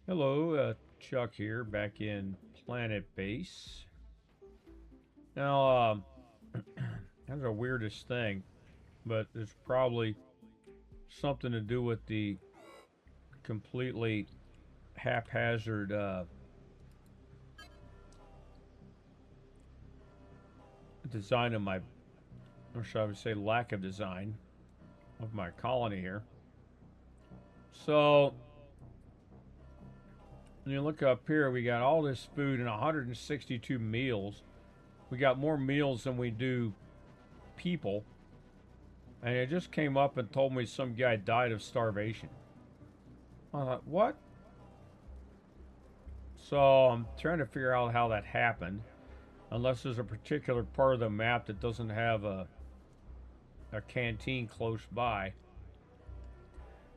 Hello, Chuck here, back in Planetbase. Now, that's the weirdest thing, but it's probably something to do with the completely haphazard design of my, or should I say, lack of design of my colony here. So, when you look up here, we got all this food and 162 meals. We got more meals than we do people. And it just came up and told me some guy died of starvation. I thought, what? So I'm trying to figure out how that happened. Unless there's a particular part of the map that doesn't have a canteen close by.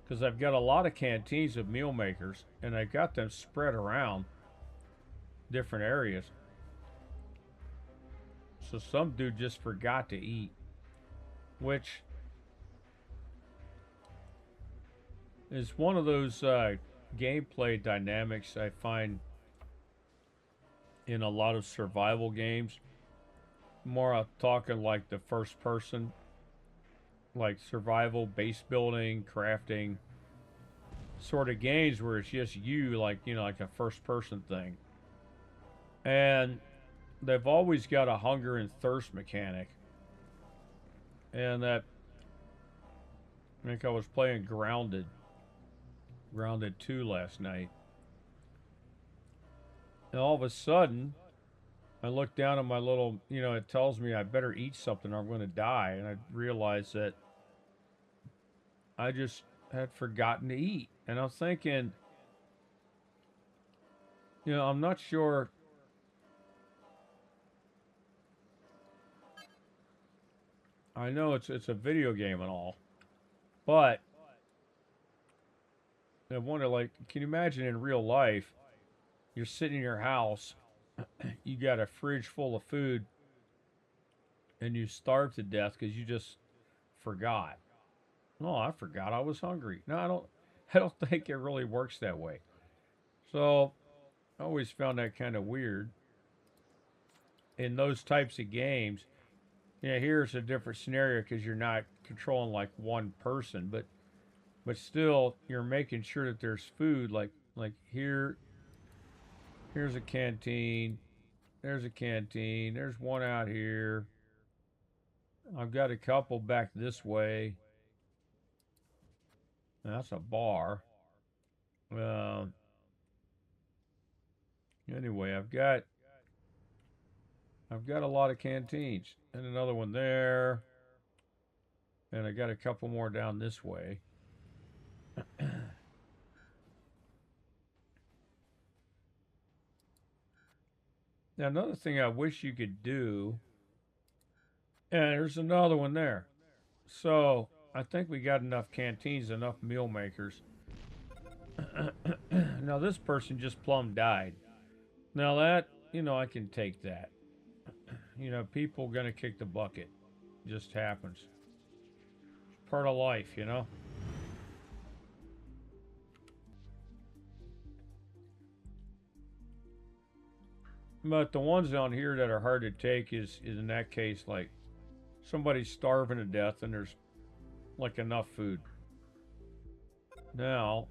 Because I've got a lot of canteens of meal makers, and I've got them spread around different areas. So some dude just forgot to eat. Which is one of those gameplay dynamics I find in a lot of survival games. More I'm talking like the first person, like survival, base building, crafting sort of games where it's just you, like, like a first person thing. And they've always got a hunger and thirst mechanic. And that, I think I was playing Grounded 2 last night. And all of a sudden, I look down at my little, it tells me I better eat something or I'm going to die. And I realized that I just had forgotten to eat. And I'm thinking, I'm not sure. I know it's a video game and all, but I wonder, like, can you imagine in real life, you're sitting in your house, you got a fridge full of food, and you starve to death because you just forgot. No, I forgot I was hungry. No, I don't. I don't think it really works that way. So I always found that kind of weird in those types of games. Yeah, here's a different scenario because you're not controlling like one person, but still you're making sure that there's food. Like here's a canteen. There's a canteen. There's one out here. I've got a couple back this way. That's a bar. Uh, anyway, I've got a lot of canteens and another one there, and I got a couple more down this way. Now, another thing I wish you could do, and there's another one there. So I think we got enough canteens, enough meal makers. Now this person just plumb died. Now that, I can take that. People gonna kick the bucket. Just happens. Part of life. But the ones down here that are hard to take is in that case like somebody's starving to death and there's like enough food. Now,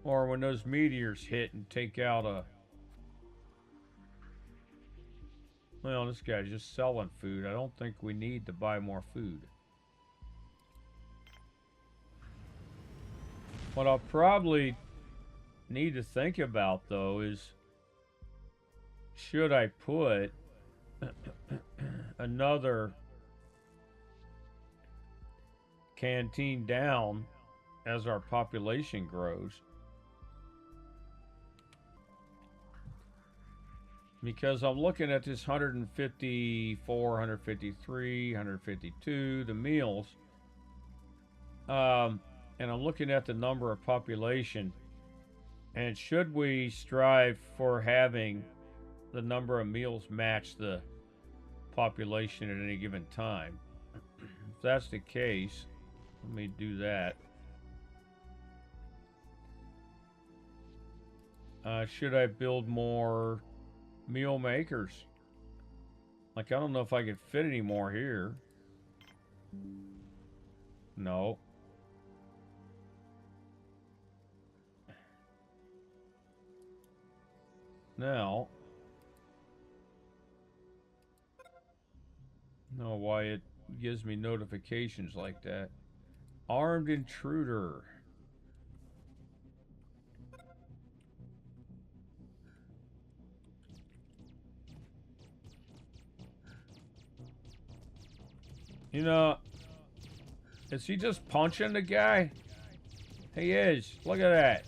or when those meteors hit and take out a, well, this guy's just selling food. I don't think we need to buy more food. What I'll probably need to think about though is, should I put another canteen down as our population grows? Because I'm looking at this 154, 153, 152, the meals, and I'm looking at the number of population, and should we strive for having the number of meals match the population at any given time? If that's the case, let me do that. Should I build more meal makers? Like, I don't know if I could fit any more here. No. Now, no, why it gives me notifications like that. Armed intruder. You know, is he just punching the guy? He is. Look at that.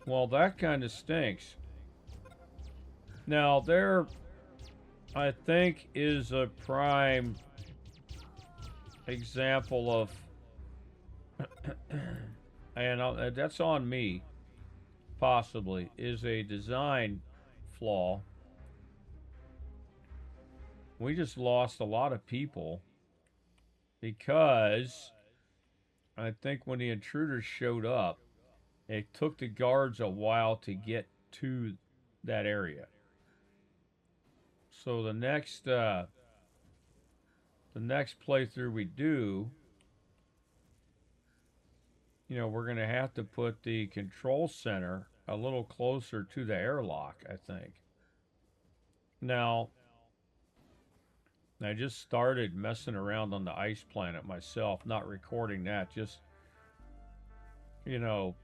Well, that kind of stinks. Now, there, I think, is a prime example of, and that's on me, possibly, is a design flaw. We just lost a lot of people because I think when the intruders showed up, it took the guards a while to get to that area. So the next playthrough we do, you know, we're gonna have to put the control center a little closer to the airlock, I think. Now, I just started messing around on the ice planet myself, not recording that, just, you know,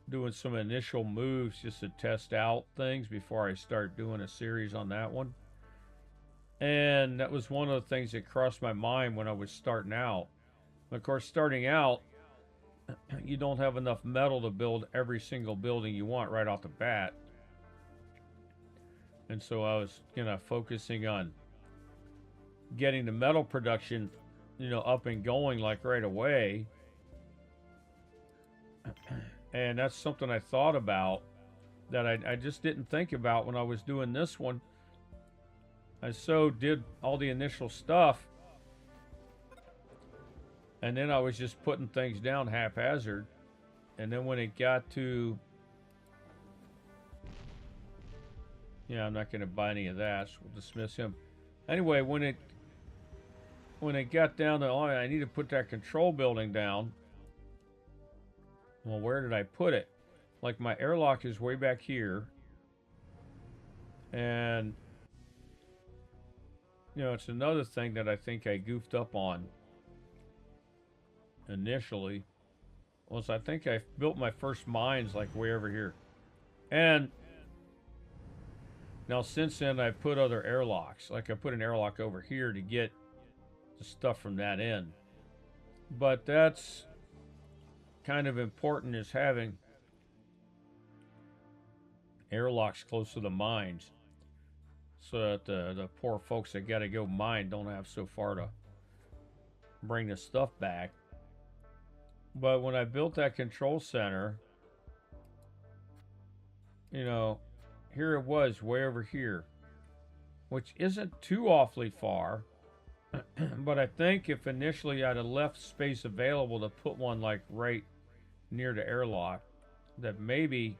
doing some initial moves just to test out things before I start doing a series on that one. And that was one of the things that crossed my mind when I was starting out. Of course, starting out, you don't have enough metal to build every single building you want right off the bat. And so I was, you know, focusing on getting the metal production, you know, up and going like right away. And that's something I thought about that I just didn't think about when I was doing this one. I did all the initial stuff, and then I was just putting things down haphazard. And then when it got to, yeah, I'm not going to buy any of that, so we'll dismiss him. Anyway, when it got down to, oh, I need to put that control building down. Well, where did I put it? Like, my airlock is way back here. And, you know, it's another thing that I think I goofed up on initially. Was I think I built my first mines, like, way over here. And now, since then, I put other airlocks. Like, I put an airlock over here to get the stuff from that end. But that's kind of important, is having airlocks close to the mines so that the poor folks that got to go mine don't have so far to bring the stuff back. But when I built that control center, you know, here it was way over here, which isn't too awfully far. But I think if initially I'd have left space available to put one like right near the airlock, that maybe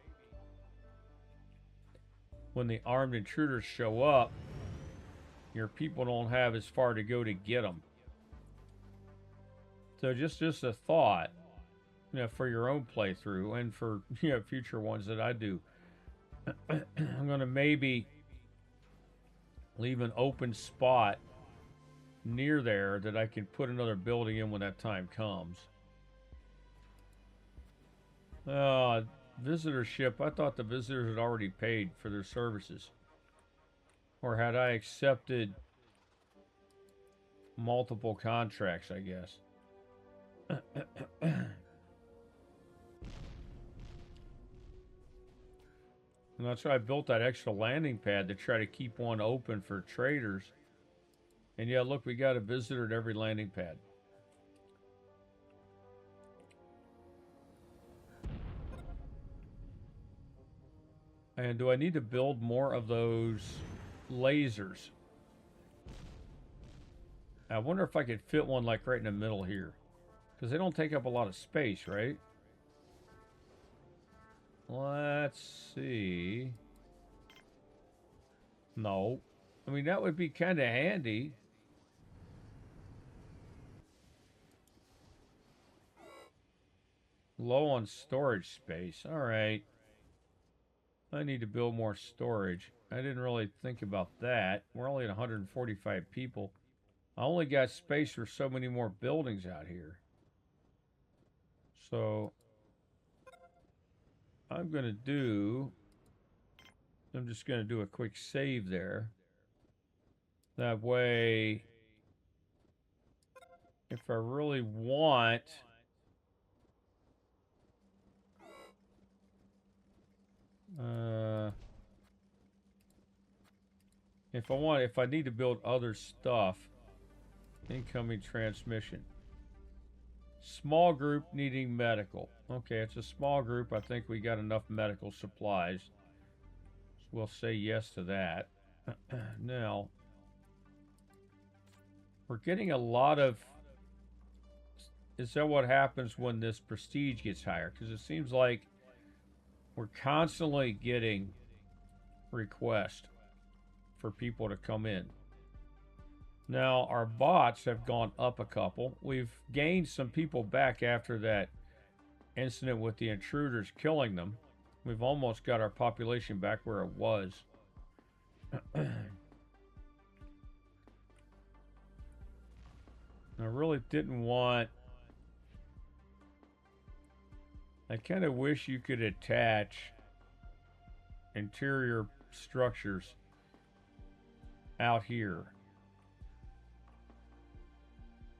when the armed intruders show up, your people don't have as far to go to get them. So just a thought, you know, for your own playthrough and for, you know, future ones that I do. I'm going to maybe leave an open spot near there that I can put another building in when that time comes. Visitorship. I thought the visitors had already paid for their services. Or had I accepted multiple contracts, I guess. And that's why I built that extra landing pad to try to keep one open for traders. And yeah, look, we got a visitor at every landing pad. And do I need to build more of those lasers? I wonder if I could fit one like right in the middle here. Because they don't take up a lot of space, right? Let's see. No. I mean, that would be kind of handy. Low on storage space. All right. I need to build more storage. I didn't really think about that. We're only at 145 people. I only got space for so many more buildings out here. So I'm just going to do a quick save there. That way, if I really want, if I need to build other stuff, incoming transmission. Small group needing medical. Okay, it's a small group. I think we got enough medical supplies. So we'll say yes to that. Now, we're getting a lot of... Is that what happens when this prestige gets higher? Because it seems like we're constantly getting requests for people to come in. Now, our bots have gone up a couple. We've gained some people back after that incident with the intruders killing them. We've almost got our population back where it was. I really didn't want... I kind of wish you could attach interior structures out here.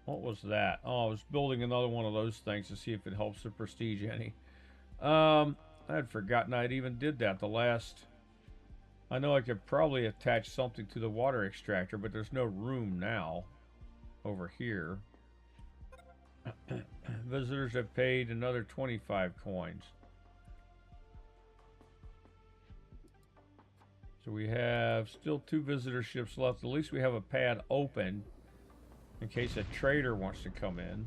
What was that? Oh, I was building another one of those things to see if it helps the prestige any. I had forgotten I'd even did that the last... I know I could probably attach something to the water extractor, but there's no room now over here. Visitors have paid another 25 coins. So we have still 2 visitor ships left. At least we have a pad open in case a trader wants to come in.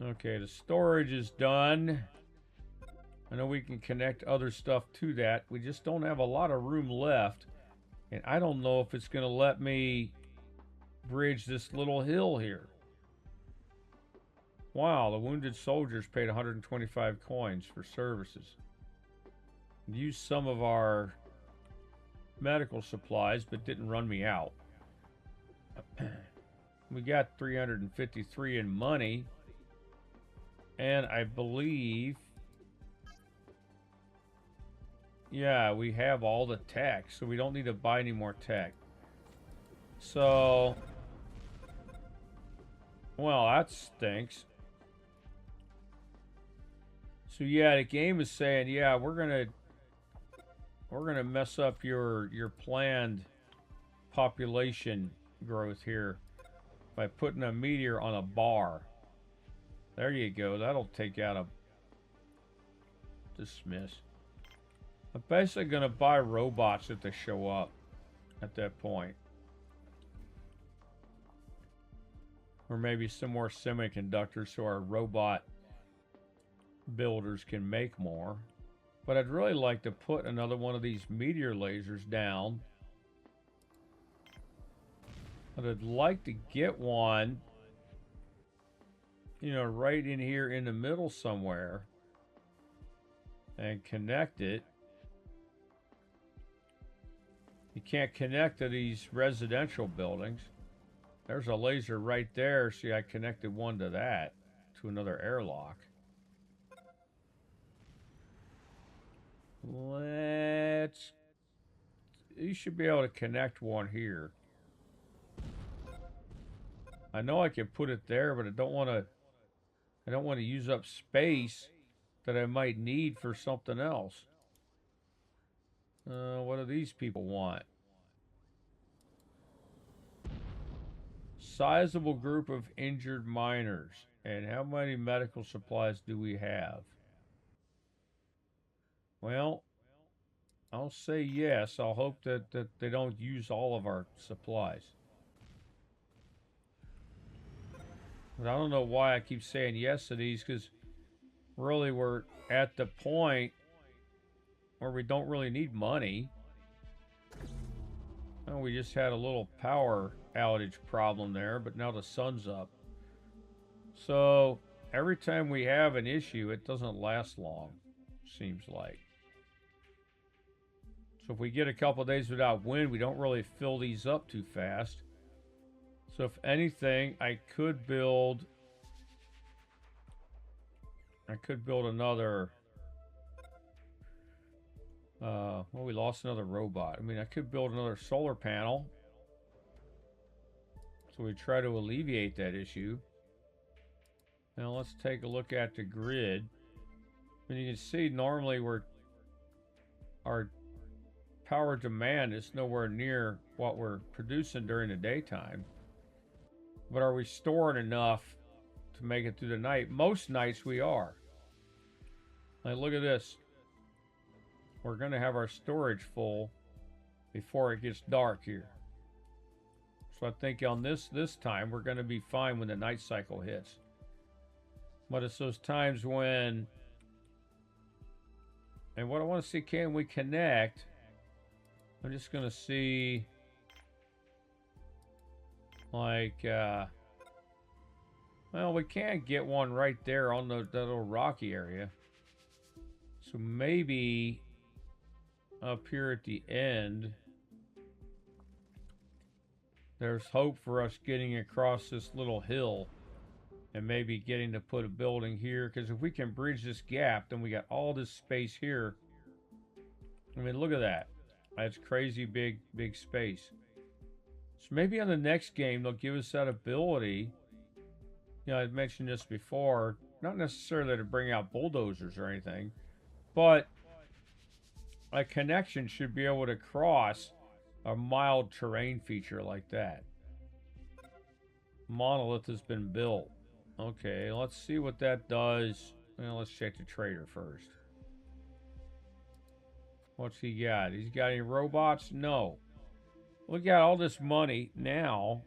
Okay, the storage is done. I know we can connect other stuff to that. We just don't have a lot of room left. And I don't know if it's going to let me bridge this little hill here. Wow, the wounded soldiers paid 125 coins for services. Used some of our medical supplies, but didn't run me out. We got 353 in money. And I believe... Yeah, we have all the tech, so we don't need to buy any more tech. So... Well, that stinks. So yeah, the game is saying, yeah, we're gonna mess up your planned population growth here by putting a meteor on a bar. There you go. That'll take out a dismiss. I'm basically gonna buy robots if they show up at that point. Or maybe some more semiconductors so our robot builders can make more. But I'd really like to put another one of these meteor lasers down. But I'd like to get one, you know, right in here in the middle somewhere and connect it. You can't connect to these residential buildings. There's a laser right there. See, I connected one to that, to another airlock. You should be able to connect one here. I know I can put it there, but I don't want to use up space that I might need for something else. What do these people want? Sizable group of injured miners. And how many medical supplies do we have? Well, I'll say yes. I'll hope that they don't use all of our supplies. But I don't know why I keep saying yes to these, because really we're at the point where we don't really need money. Well, we just had a little power outage problem there, but now the sun's up. So every time we have an issue, it doesn't last long, seems like. So if we get a couple days without wind, we don't really fill these up too fast. So if anything, I could build another. Well, we lost another robot. I mean, I could build another solar panel. So we try to alleviate that issue. Now let's take a look at the grid. And you can see normally our power demand is nowhere near what we're producing during the daytime. But are we storing enough to make it through the night? Most nights we are. Like, look at this. We're going to have our storage full before it gets dark here. So I think on this time we're going to be fine when the night cycle hits. But it's those times when, and what I want to see, can we connect? I'm just going to see, like, well, we can't get one right there on that little rocky area. So maybe up here at the end, there's hope for us getting across this little hill and maybe getting to put a building here. Because if we can bridge this gap, then we got all this space here. I mean, look at that. That's crazy big space. So maybe on the next game, they'll give us that ability. You know, I've mentioned this before. Not necessarily to bring out bulldozers or anything, but a connection should be able to cross a mild terrain feature like that. Monolith has been built. Okay, let's see what that does. Well, let's check the trader first. What's he got? He's got any robots? No. We got all this money now,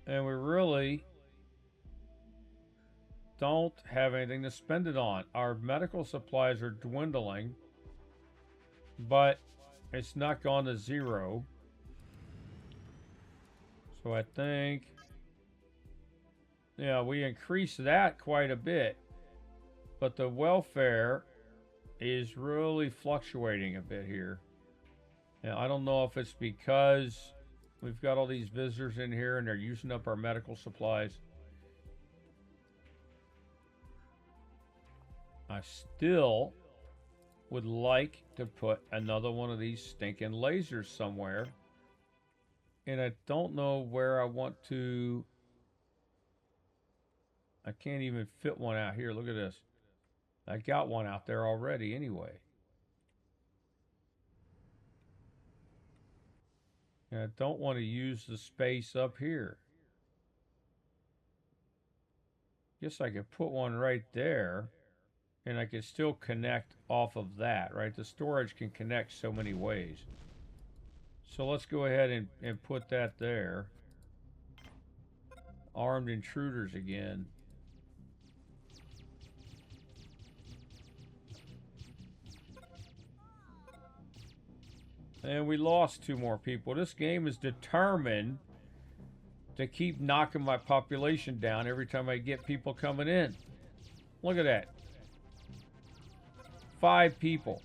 and we really don't have anything to spend it on. Our medical supplies are dwindling, but it's not gone to zero. So I think, yeah, we increased that quite a bit, but the welfare is really fluctuating a bit here. Now, I don't know if it's because we've got all these visitors in here and they're using up our medical supplies. I still would like to put another one of these stinking lasers somewhere. And I don't know where I want to. I can't even fit one out here. Look at this. I got one out there already anyway. And I don't want to use the space up here. Guess I could put one right there. And I can still connect off of that, right? The storage can connect so many ways. So let's go ahead and put that there. Armed intruders again. And we lost 2 more people. This game is determined to keep knocking my population down every time I get people coming in. Look at that. 5 people.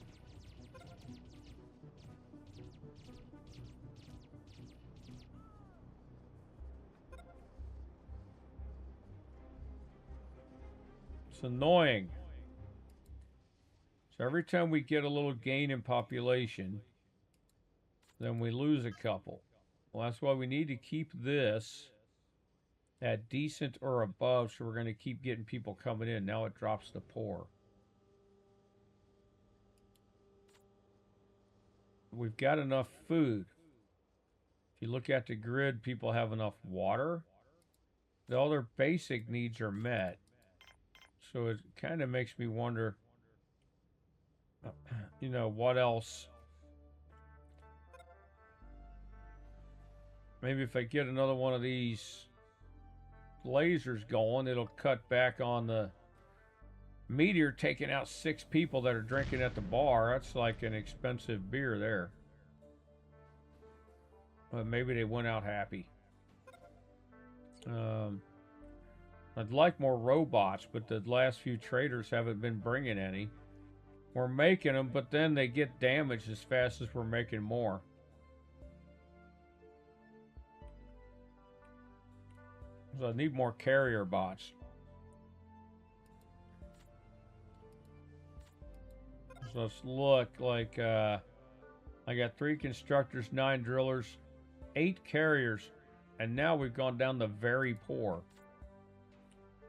It's annoying. So every time we get a little gain in population, then we lose a couple. Well, that's why we need to keep this at decent or above, so we're going to keep getting people coming in. Now it drops to poor. We've got enough food. If you look at the grid, people have enough water. All their basic needs are met. So it kind of makes me wonder, You know, what else? Maybe if I get another one of these lasers going, it'll cut back on the meteor taking out 6 people that are drinking at the bar. That's like an expensive beer there. But maybe they went out happy. I'd like more robots, but the last few traders haven't been bringing any. We're making them, but then they get damaged as fast as we're making more. So I need more carrier bots. So let's look like I got 3 constructors, 9 drillers, 8 carriers, and now we've gone down to very poor.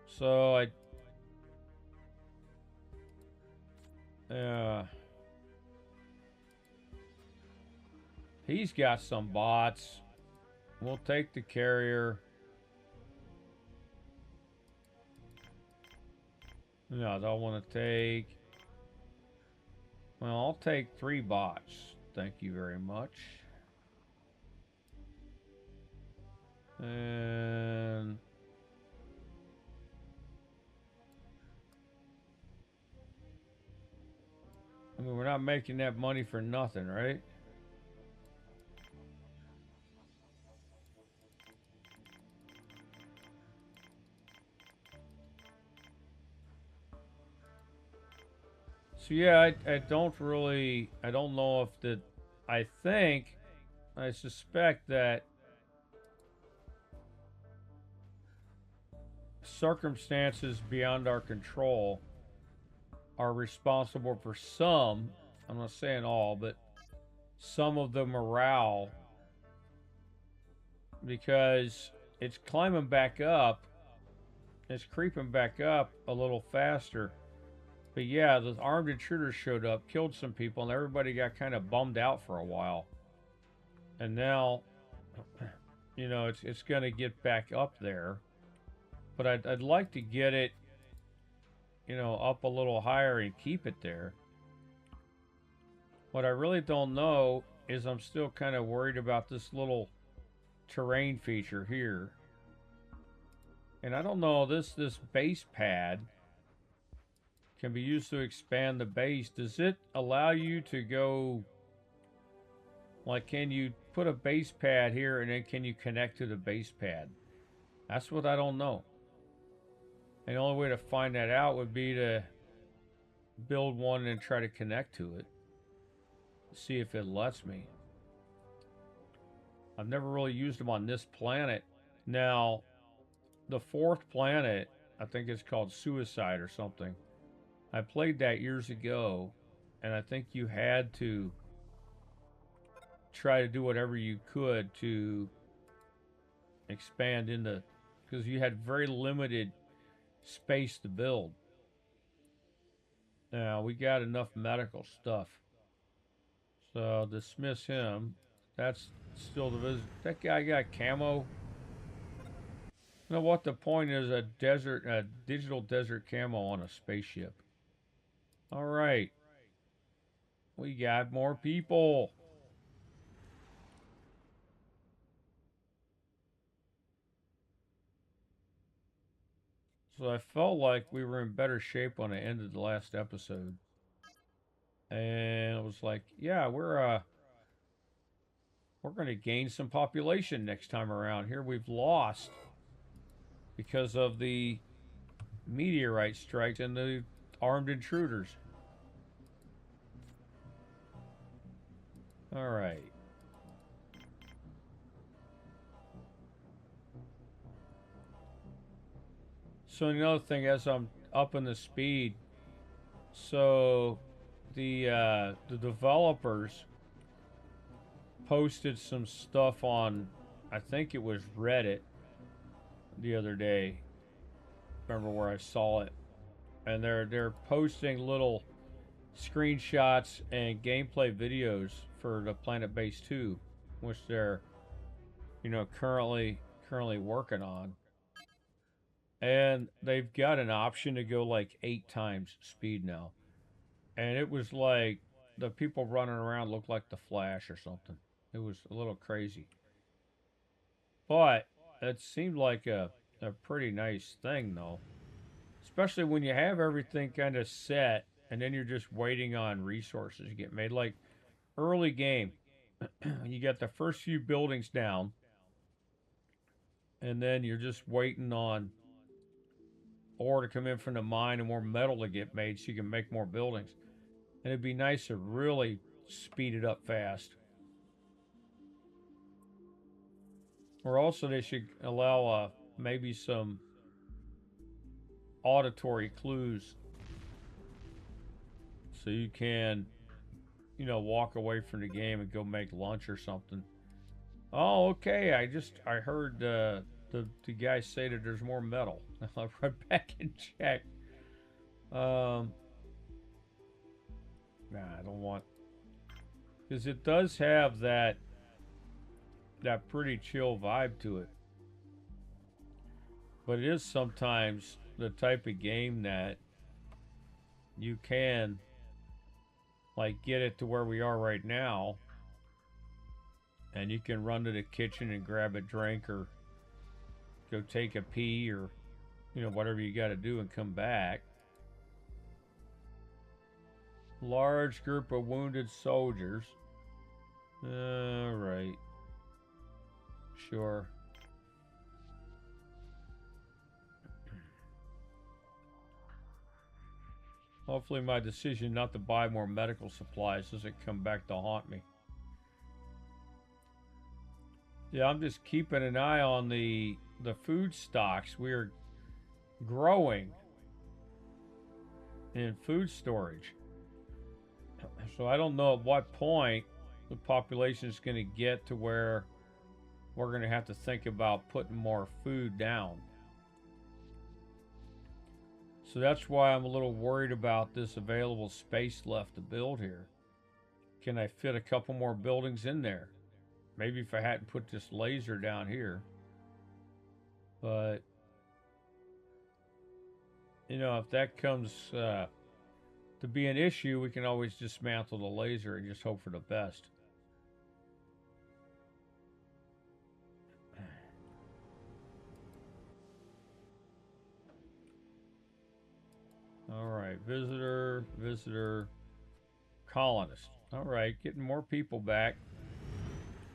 So he's got some bots. We'll take the carrier. No, I don't want to take. Well, I'll take 3 bots. Thank you very much. And I mean, we're not making that money for nothing, right? So yeah, I don't really, I don't know if the, I suspect that circumstances beyond our control are responsible for some, I'm not saying all, but some of the morale, because it's climbing back up, it's creeping back up a little faster. But yeah, the armed intruders showed up, killed some people, and everybody got kind of bummed out for a while. And now, you know, it's going to get back up there. But I'd like to get it, you know, up a little higher and keep it there. What I really don't know is I'm still kind of worried about this little terrain feature here. And I don't know, this base pad can be used to expand the base. Does it allow you to go, like, can you put a base pad here and then can you connect to the base pad? That's what I don't know. And the only way to find that out would be to build one and try to connect to it. See if it lets me. I've never really used them on this planet. Now, the 4th planet, I think it's called Suicide or something. I played that years ago, and I think you had to try to do whatever you could to expand into, because you had very limited space to build. Now, we got enough medical stuff. So, dismiss him. That's still the visit. That guy got camo. You know what the point is? A digital desert camo on a spaceship. All right. We got more people. So I felt like we were in better shape when I ended the last episode. And it was like, yeah, we're going to gain some population next time around. Here we've lost because of the meteorite strikes and the armed intruders. All right. So another thing, as I'm upping the speed, so the developers posted some stuff on, I think it was Reddit the other day. Remember where I saw it, and they're posting little screenshots and gameplay videos for the Planetbase 2, which they're, you know, currently working on. And they've got an option to go like 8 times speed now. and it was like the people running around looked like the Flash or something. It was a little crazy, but it seemed like a pretty nice thing though, especially when you have everything kind of set and then you're just waiting on resources to get made. Like early game, you got the first few buildings down, and then you're just waiting on ore to come in from the mine and more metal to get made so you can make more buildings. And it'd be nice to really speed it up fast. Or also they should allow maybe some auditory clues so you can, walk away from the game and go make lunch or something. Oh, okay. I heard the guy say that there's more metal. I'll right back and check. Um, I don't want, because it does have that pretty chill vibe to it. But it is sometimes the type of game that you can like get it to where we are right now, and you can run to the kitchen and grab a drink or go take a pee or whatever you got to do and come back. Large group of wounded soldiers. All right. Sure. Hopefully my decision not to buy more medical supplies doesn't come back to haunt me. Yeah, I'm just keeping an eye on the food stocks. We're growing in food storage. So I don't know at what point the population is going to get to where we're going to have to think about putting more food down. So that's why I'm a little worried about this available space left to build here. Can I fit a couple more buildings in there? Maybe if I hadn't put this laser down here. But, if that comes to be an issue, we can always dismantle the laser and just hope for the best. All right, visitor, colonist. All right, getting more people back.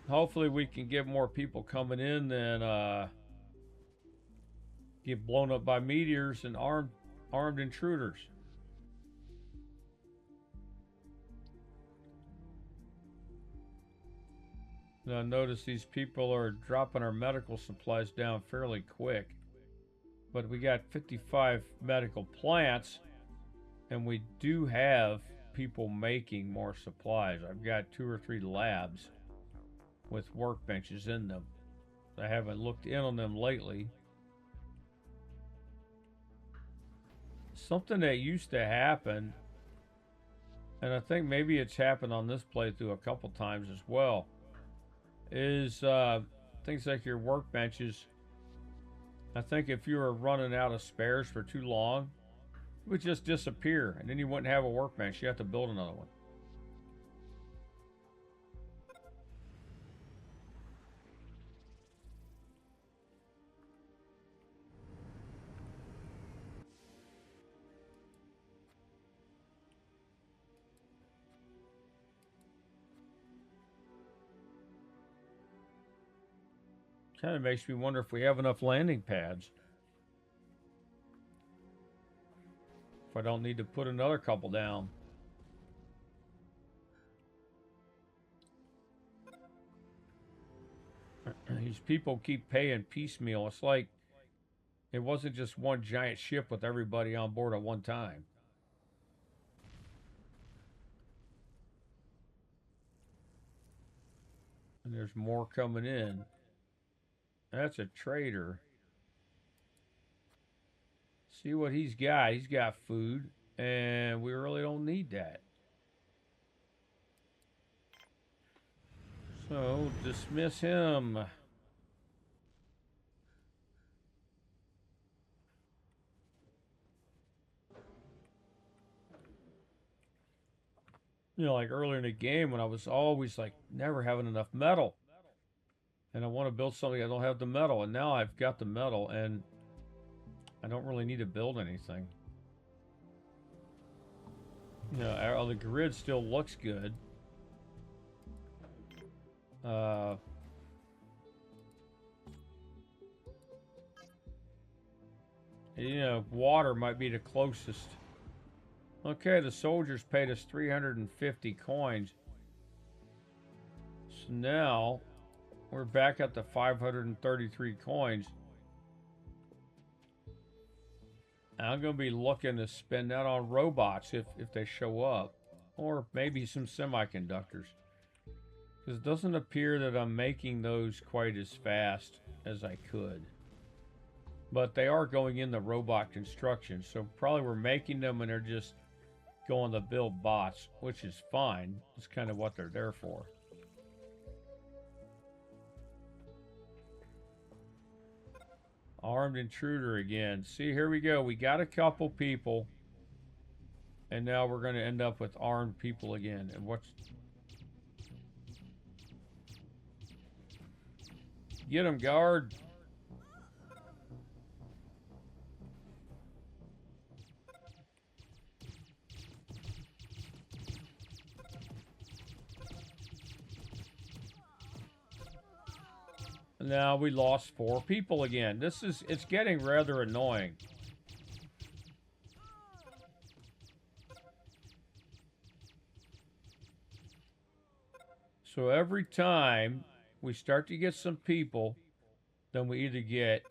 Hopefully we can get more people coming in than get blown up by meteors and armed intruders. Now notice these people are dropping our medical supplies down fairly quick. But we got 55 medical plants, and we do have people making more supplies. I've got 2 or 3 labs with workbenches in them. I haven't looked in on them lately. Something that used to happen, and I think maybe it's happened on this playthrough a couple times as well, is things like your workbenches. I think if you were running out of spares for too long, it would just disappear, and then you wouldn't have a workbench. You have to build another one. Kind of makes me wonder if we have enough landing pads. If I don't need to put another couple down. These people keep paying piecemeal. It's like it wasn't just one giant ship with everybody on board at one time. And there's more coming in. That's a trader. See what he's got. He's got food, and we really don't need that. So, dismiss him. You know, like earlier in the game when I was always like never having enough metal. And I want to build something, I don't have the metal. And now I've got the metal and I don't really need to build anything. You know, the grid still looks good. Uh, you know, water might be the closest. Okay, the soldiers paid us 350 coins. So now we're back at the 533 coins. I'm going to be looking to spend that on robots if they show up. Or maybe some semiconductors. Because it doesn't appear that I'm making those quite as fast as I could. But they are going in the robot construction. So probably we're making them and they're just going to build bots, which is fine. It's kind of what they're there for. Armed intruder again. See, here we go. We got a couple people. And now we're going to end up with armed people again. And what's... Get him, guard. Now we lost 4 people again. It's getting rather annoying. So every time we start to get some people, then we either get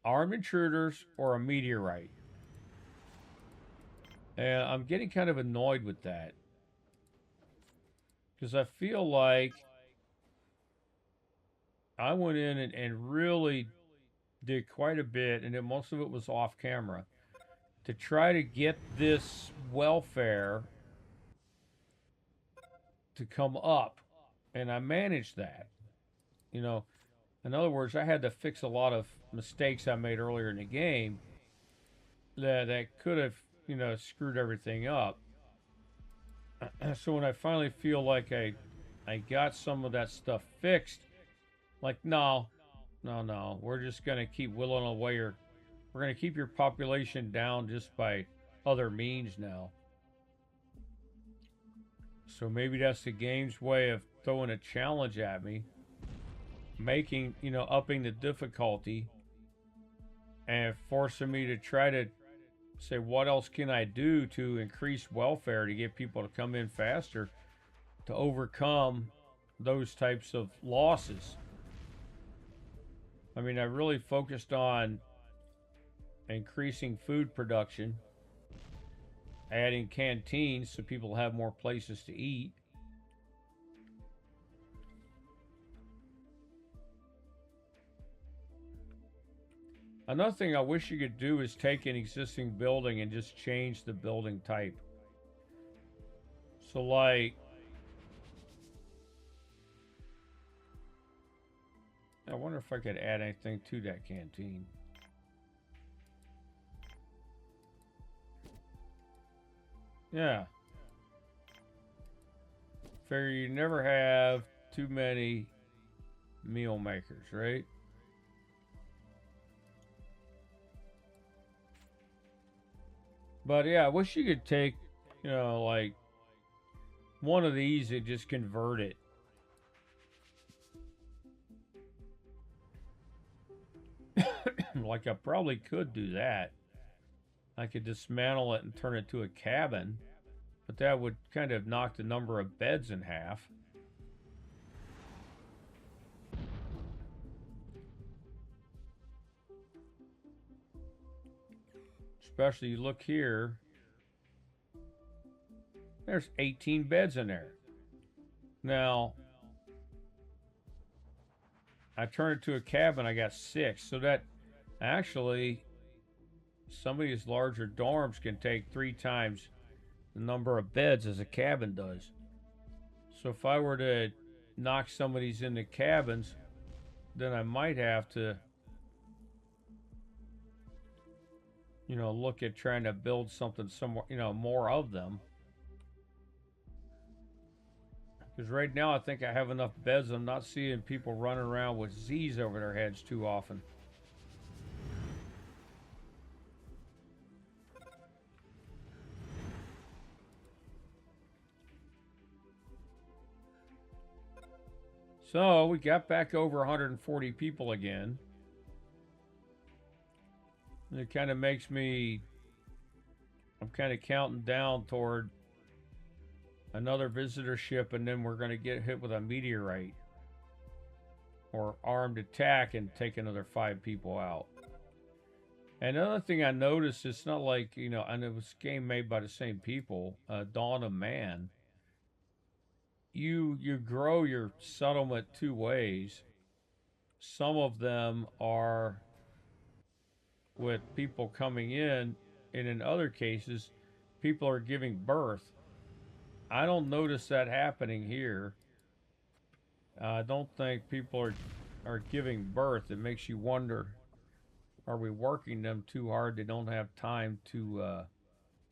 armed intruders or a meteorite. And I'm getting kind of annoyed with that. Because I feel like I went in and really did quite a bit, and then most of it was off camera, to try to get this welfare to come up. And I managed that. You know, in other words, I had to fix a lot of mistakes I made earlier in the game that could have, you know, screwed everything up. So when I finally feel like I got some of that stuff fixed, like, no, we're just going to keep whittling away we're going to keep your population down just by other means now. So maybe that's the game's way of throwing a challenge at me, making, you know, upping the difficulty and forcing me to try to say, what else can I do to increase welfare to get people to come in faster to overcome those types of losses. I mean, I really focused on increasing food production, adding canteens so people have more places to eat. Another thing I wish you could do is take an existing building and just change the building type. So like, I wonder if I could add anything to that canteen. Yeah. Figure you never have too many meal makers, right? But yeah, I wish you could take, you know, like one of these and just convert it. Like I probably could do that. I could dismantle it and turn it to a cabin, but that would kind of knock the number of beds in half. Especially, you look here, there's 18 beds in there. Now, I turned it to a cabin, I got 6. So that actually, some of these larger dorms can take 3 times the number of beds as a cabin does. So if I were to knock some of these into cabins, then I might have to, you know, look at trying to build something somewhere, you know, more of them. Because right now I think I have enough beds. I'm not seeing people running around with Z's over their heads too often. So we got back over 140 people again. And it kind of makes me, I'm kind of counting down toward another visitor ship, and then we're going to get hit with a meteorite or armed attack and take another 5 people out. And another thing I noticed, it's not like, you know, and it was a game made by the same people, Dawn of Man. You grow your settlement 2 ways. Some of them are with people coming in, and in other cases, people are giving birth. I don't notice that happening here. I don't think people are giving birth. It makes you wonder, are we working them too hard? They don't have time to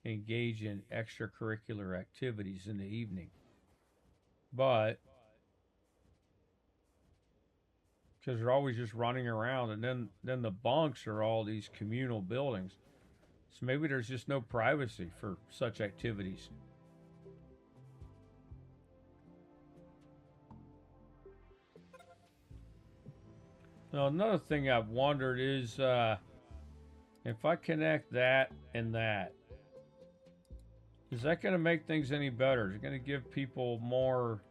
engage in extracurricular activities in the evening. But because they're always just running around, and then the bunks are all these communal buildings. So maybe there's just no privacy for such activities. Now, another thing I've wondered is if I connect that and that, is that going to make things any better? Is it going to give people more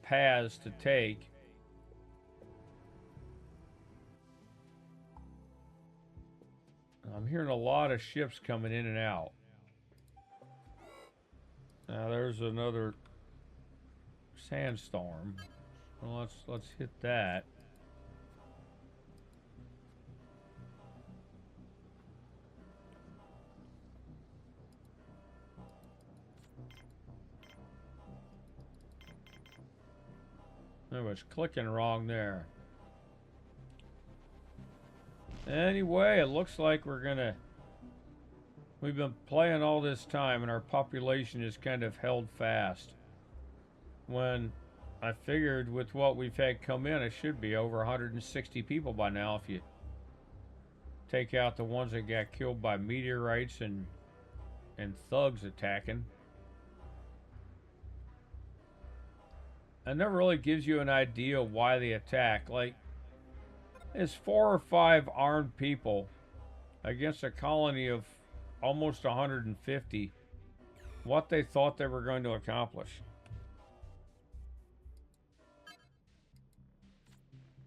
paths to take? I'm hearing a lot of ships coming in and out. Now there's another sandstorm. Well, let's hit that. I was clicking wrong there. Anyway, it looks like we've been playing all this time and our population is kind of held fast. When I figured with what we've had come in, it should be over 160 people by now if you take out the ones that got killed by meteorites and thugs attacking. It never really gives you an idea of why they attack. Like, it's 4 or 5 armed people against a colony of almost 150. What they thought they were going to accomplish.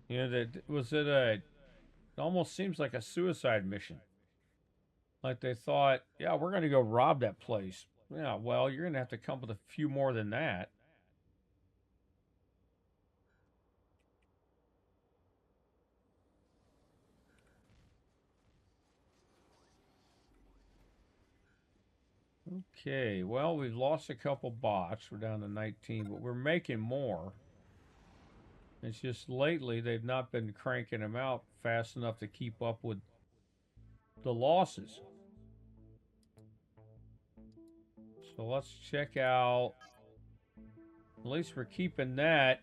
You know, it almost seems like a suicide mission. Like they thought, yeah, we're going to go rob that place. Yeah, well, you're going to have to come with a few more than that. Okay, well, we've lost a couple bots. We're down to 19, but we're making more. It's just lately they've not been cranking them out fast enough to keep up with the losses. So let's check out. At least we're keeping that.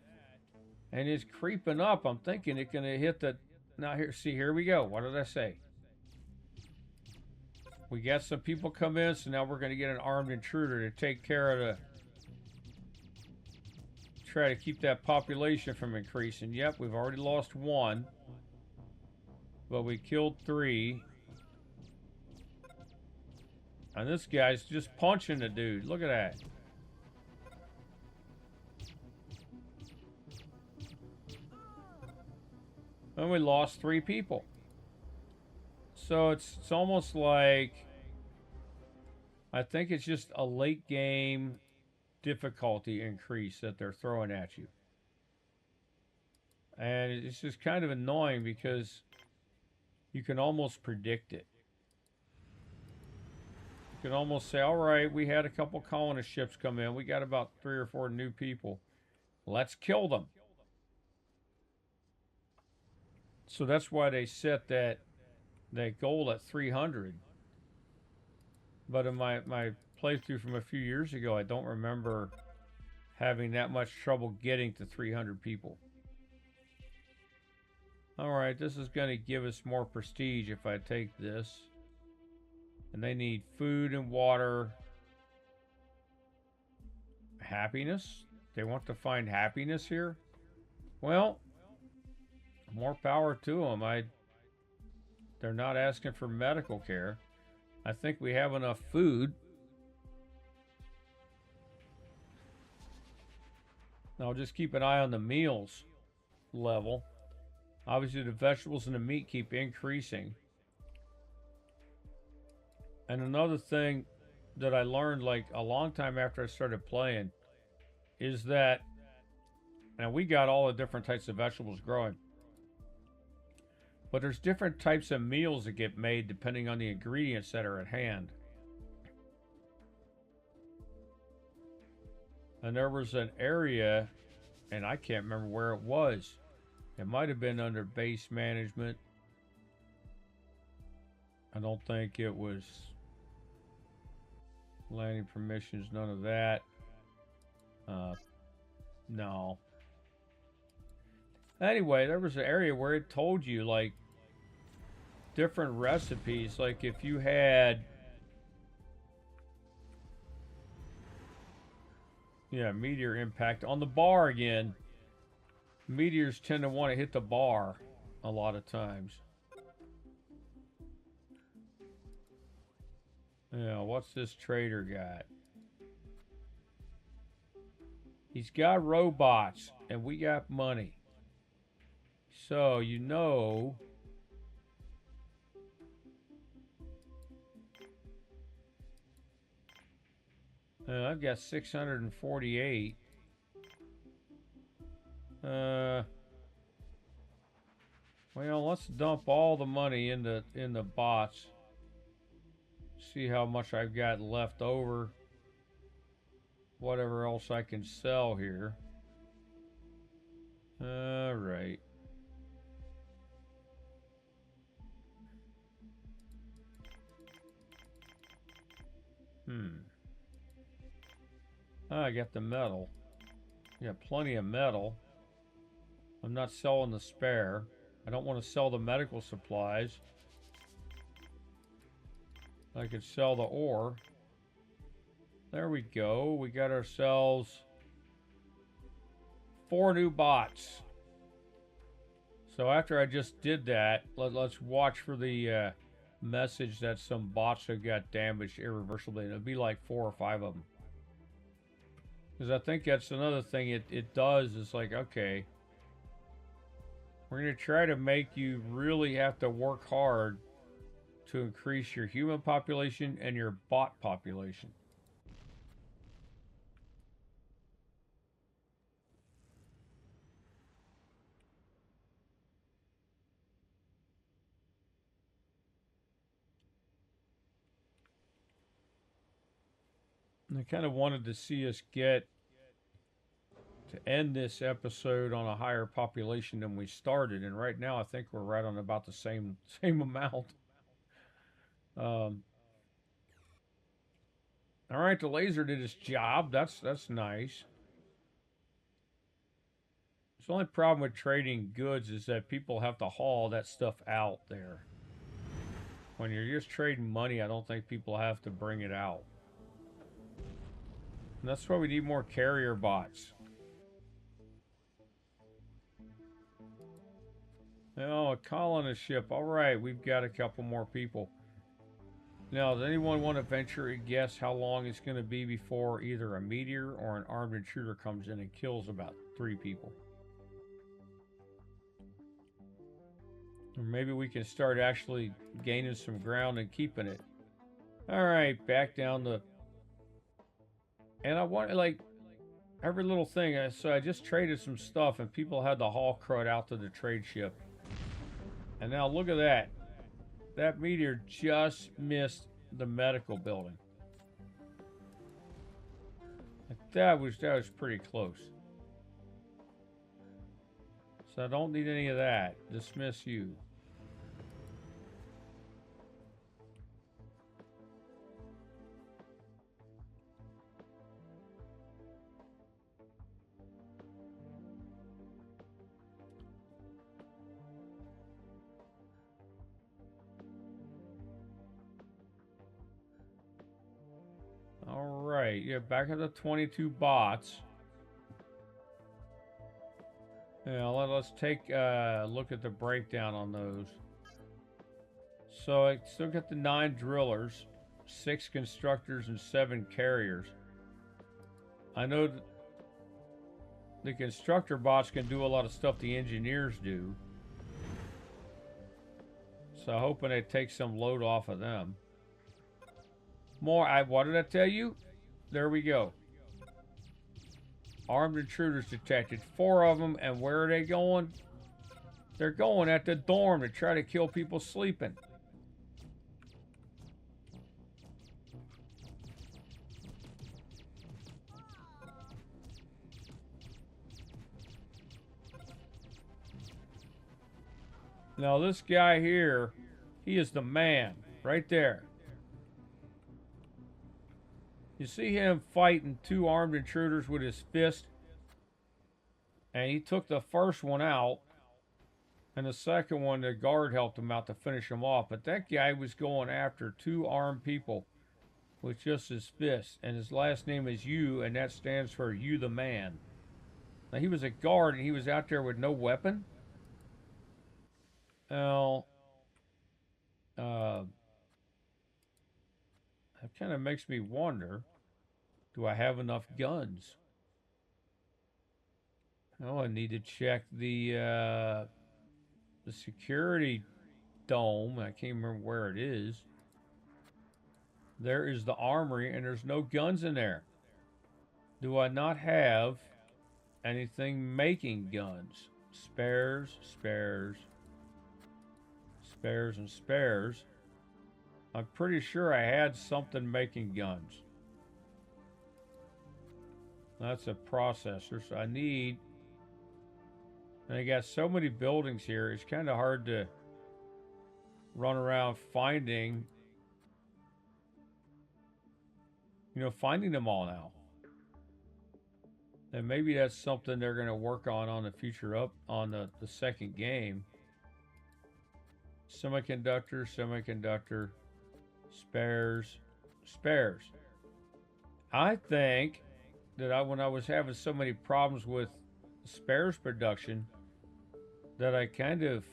And it's creeping up. I'm thinking it's going to hit the... Now, here we go. What did I say? We got some people come in, so now we're going to get an armed intruder to take care of the... Try to keep that population from increasing. Yep, we've already lost 1. But we killed 3. And this guy's just punching the dude. Look at that. And we lost 3 people. So it's almost like... I think it's just a late game difficulty increase that they're throwing at you. And it's just kind of annoying because you can almost predict it. You can almost say, all right, we had a couple colonist ships come in. We got about 3 or 4 new people. Let's kill them. So that's why they set that goal at 300. But in my playthrough from a few years ago, I don't remember having that much trouble getting to 300 people. Alright, this is going to give us more prestige if I take this. And they need food and water. Happiness? They want to find happiness here? Well, more power to them. They're not asking for medical care. I think we have enough food. I'll just keep an eye on the meals level. Obviously, the vegetables and the meat keep increasing. And another thing that I learned like a long time after I started playing is that, and we got all the different types of vegetables growing, but there's different types of meals that get made depending on the ingredients that are at hand. And there was an area, and I can't remember where it was. It might have been under base management. I don't think it was landing permissions, none of that. No. Anyway, there was an area where it told you like different recipes. Like if you had, meteor impact on the bar again. Meteors tend to want to hit the bar a lot of times. Yeah, what's this trader got? He's got robots, and we got money. So, I've got 648. Well, let's dump all the money in the bots. See how much I've got left over. Whatever else I can sell here. All right. I got the metal. I got plenty of metal. I'm not selling the spare. I don't want to sell the medical supplies. I could sell the ore. There we go. We got ourselves 4 new bots. So after I just did that, let's watch for the message that some bots have got damaged irreversibly. It'll be like 4 or 5 of them. Because I think that's another thing it does is like, okay, we're going to try to make you really have to work hard to increase your human population and your bot population. And I kind of wanted to see us get to end this episode on a higher population than we started, and right now I think we're right on about the same amount. All right, the laser did its job. That's nice. The only problem with trading goods is that people have to haul that stuff out there. When you're just trading money, I don't think people have to bring it out. And that's why we need more carrier bots. Oh, a colonist ship. All right, we've got a couple more people. Now, does anyone want to venture a guess how long it's going to be before either a meteor or an armed intruder comes in and kills about 3 people? Or maybe we can start actually gaining some ground and keeping it. All right, back down the... And I want, like, every little thing. So I just traded some stuff and people had to haul crud out to the trade ship. And now look at that. That meteor just missed the medical building. That was pretty close. So I don't need any of that. Dismiss you. yeah, back at the 22 bots. Yeah, let's take a look at the breakdown on those. So I still got the 9 drillers, 6 constructors, and 7 carriers. I know that the constructor bots can do a lot of stuff the engineers do. So I'm hoping it takes some load off of them. More, what did I tell you? There we go. Armed intruders detected. 4 of them, and where are they going? They're going at the dorm to try to kill people sleeping. Now this guy here, he is the man, right there. You see him fighting 2 armed intruders with his fist, and he took the first one out, and the second one, the guard helped him out to finish him off. But that guy was going after 2 armed people with just his fist, and his last name is Yu, and that stands for You the Man. Now he was a guard, and he was out there with no weapon. Now, that kind of makes me wonder, do I have enough guns? Oh, I need to check the security dome. I can't remember where it is. There is the armory, and there's no guns in there. Do I not have anything making guns? Spares, spares, spares, and spares. I'm pretty sure I had something making guns. That's a processor, so I need... And I got so many buildings here, it's kind of hard to run around finding, finding them all now. And maybe that's something they're going to work on the future on the second game. Semiconductor, semiconductor, spares, spares. I think that when I was having so many problems with spares production, that I kind of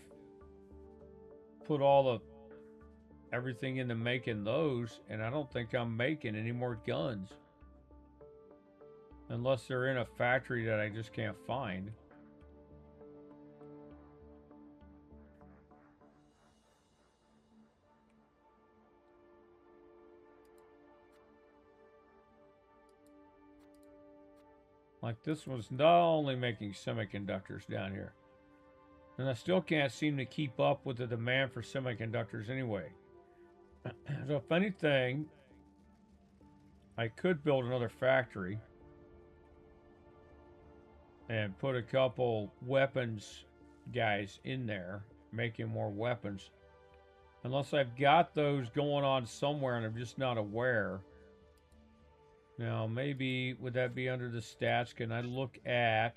put everything into making those, and I don't think I'm making any more guns. Unless they're in a factory that I just can't find. Like this one's not only making semiconductors down here. And I still can't seem to keep up with the demand for semiconductors anyway. So if anything, I could build another factory and put a couple weapons guys in there, making more weapons. Unless I've got those going on somewhere and I'm just not aware. Now, maybe, would that be under the stats? Can I look at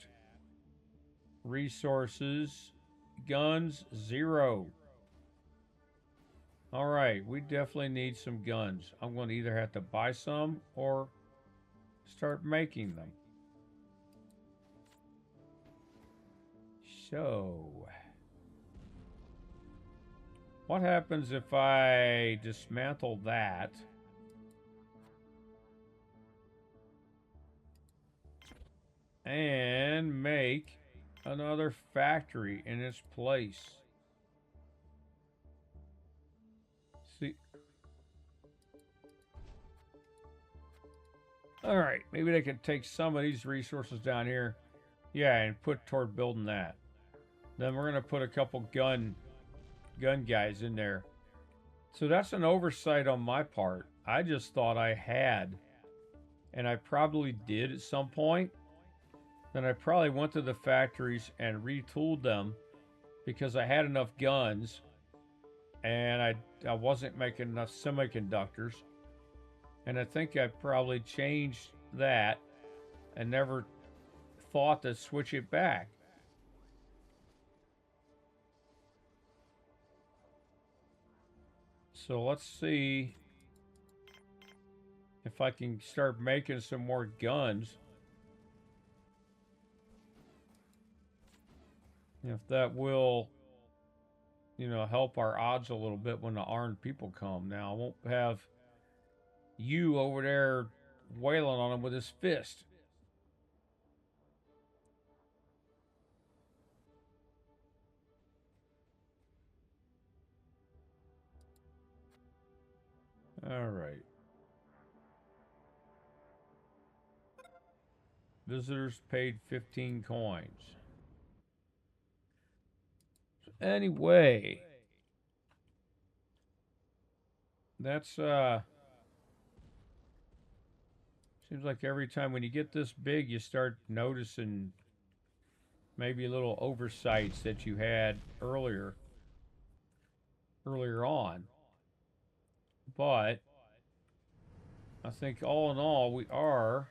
resources? Guns, 0. All right, we definitely need some guns. I'm going to either have to buy some or start making them. So, what happens if I dismantle that? And make another factory in its place. See? Alright, maybe they could take some of these resources down here. Yeah, and put toward building that. Then we're going to put a couple gun guys in there. So that's an oversight on my part. I just thought I had. And I probably did at some point. Then I probably went to the factories and retooled them because I had enough guns and I wasn't making enough semiconductors. And I think I probably changed that and never thought to switch it back. So let's see. if I can start making some more guns, if that will, help our odds a little bit when the armed people come. Now, I won't have you over there wailing on him with his fist. All right. Visitors paid 15 coins. Anyway, that's seems like every time when you get this big, you start noticing maybe little oversights that you had earlier on. But I think all in all, we are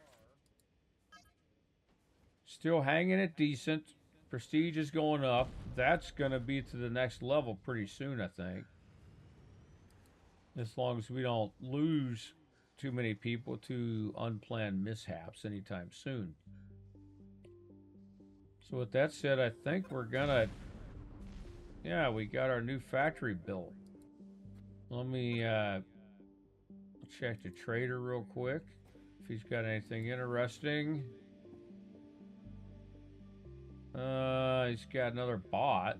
still hanging it decent. Prestige is going up. That's going to be to the next level pretty soon, I think. As long as we don't lose too many people to unplanned mishaps anytime soon. So with that said, I think we're gonna, yeah, we got our new factory built. Let me check the trader real quick, if he's got anything interesting. He's got another bot.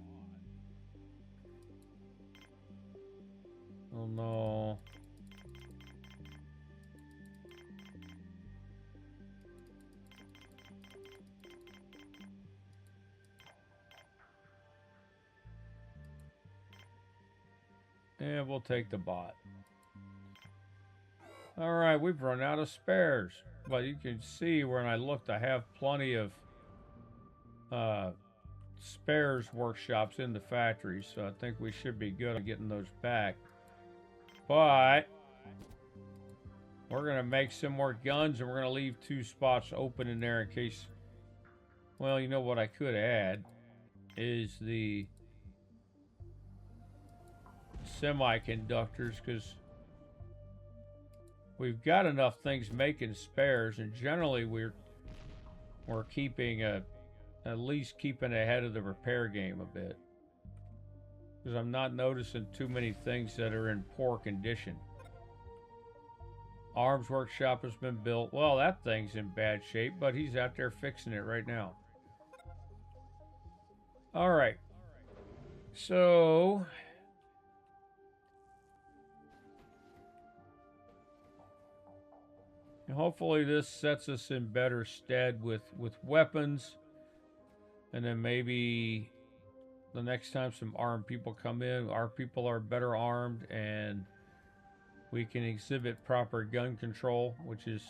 Oh no. Yeah, we'll take the bot. Alright, we've run out of spares. But you can see when I looked, I have plenty of spares workshops in the factory, so I think we should be good on getting those back. But we're going to make some more guns, and we're going to leave 2 spots open in there in case... Well, you know what I could add is the semiconductors, because we've got enough things making spares, and generally we're keeping at least keeping ahead of the repair game a bit, because I'm not noticing too many things that are in poor condition. Arms workshop has been built. Well, that thing's in bad shape, but he's out there fixing it right now. All right, so hopefully this sets us in better stead with weapons, and then maybe the next time some armed people come in, our people are better armed, and we can exhibit proper gun control, which is,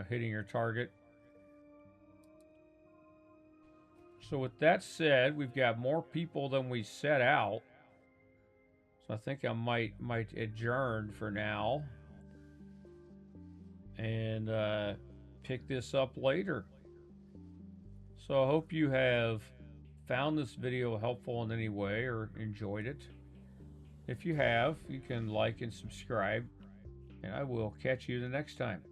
hitting your target. So with that said, we've got more people than we set out. So I think I might adjourn for now and pick this up later. So I hope you have found this video helpful in any way or enjoyed it. If you have, you can like and subscribe, and I will catch you the next time.